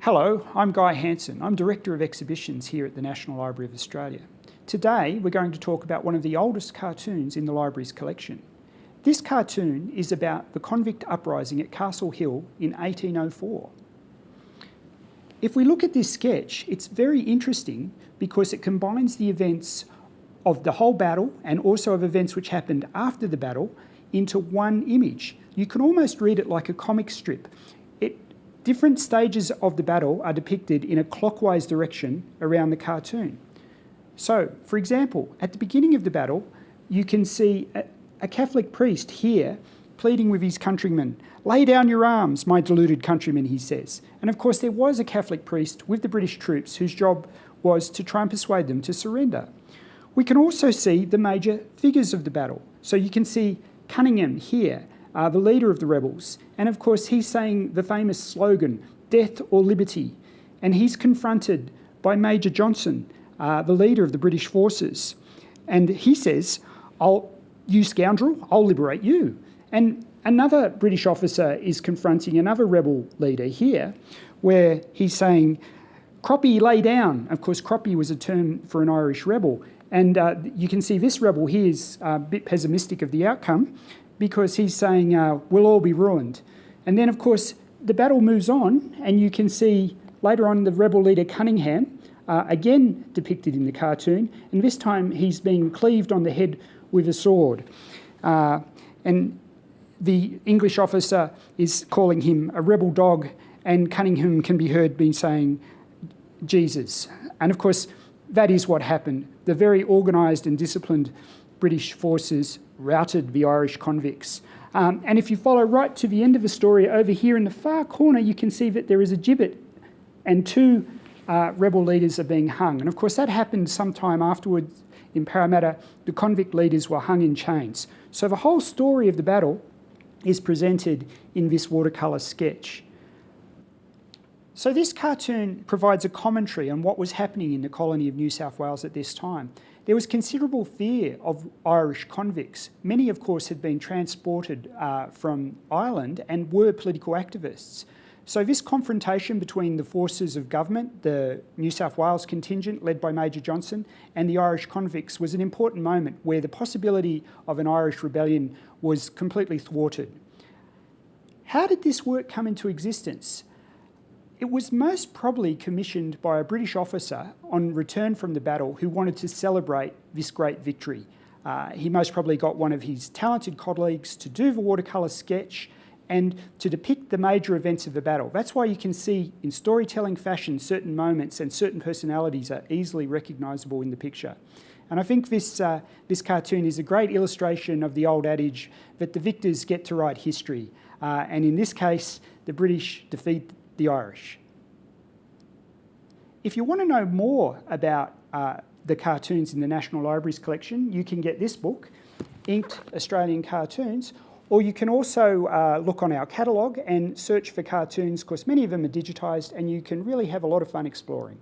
Hello, I'm Guy Hanson. I'm Director of Exhibitions here at the National Library of Australia. Today we're going to talk about one of the oldest cartoons in the library's collection. This cartoon is about the convict uprising at Castle Hill in 1804. If we look at this sketch, it's very interesting because it combines the events of the whole battle and also of events which happened after the battle into one image. You can almost read it like a comic strip. Different stages of the battle are depicted in a clockwise direction around the cartoon. So, for example, at the beginning of the battle, you can see a Catholic priest here pleading with his countrymen, "Lay down your arms, my deluded countrymen," he says. And of course, there was a Catholic priest with the British troops whose job was to try and persuade them to surrender. We can also see the major figures of the battle. So you can see Cunningham here, the leader of the rebels. And of course, he's saying the famous slogan, "Death or Liberty." And he's confronted by Major Johnson, the leader of the British forces. And he says, "You scoundrel, I'll liberate you." And another British officer is confronting another rebel leader here, where he's saying, "Croppy, lay down." Of course, Croppy was a term for an Irish rebel. And you can see this rebel here is a bit pessimistic of the outcome, because he's saying, "We'll all be ruined." And then, of course, the battle moves on, and you can see later on the rebel leader Cunningham, again depicted in the cartoon, and this time he's being cleaved on the head with a sword. And the English officer is calling him a rebel dog, and Cunningham can be heard being saying, "Jesus." And of course, that is what happened. The very organised and disciplined British forces routed the Irish convicts. And if you follow right to the end of the story, over here in the far corner, you can see that there is a gibbet and two rebel leaders are being hung. And of course, that happened sometime afterwards in Parramatta. The convict leaders were hung in chains. So the whole story of the battle is presented in this watercolour sketch. So this cartoon provides a commentary on what was happening in the colony of New South Wales at this time. There was considerable fear of Irish convicts. Many, of course, had been transported from Ireland and were political activists. So this confrontation between the forces of government, the New South Wales contingent led by Major Johnson, and the Irish convicts was an important moment where the possibility of an Irish rebellion was completely thwarted. How did this work come into existence? It was most probably commissioned by a British officer on return from the battle who wanted to celebrate this great victory. He most probably got one of his talented colleagues to do the watercolour sketch and to depict the major events of the battle. That's why you can see in storytelling fashion certain moments and certain personalities are easily recognisable in the picture. And I think this cartoon is a great illustration of the old adage that the victors get to write history. And in this case, the British defeat the Irish. If you want to know more about the cartoons in the National Library's collection, you can get this book, Inked Australian Cartoons, or you can also look on our catalogue and search for cartoons, because many of them are digitised, and you can really have a lot of fun exploring.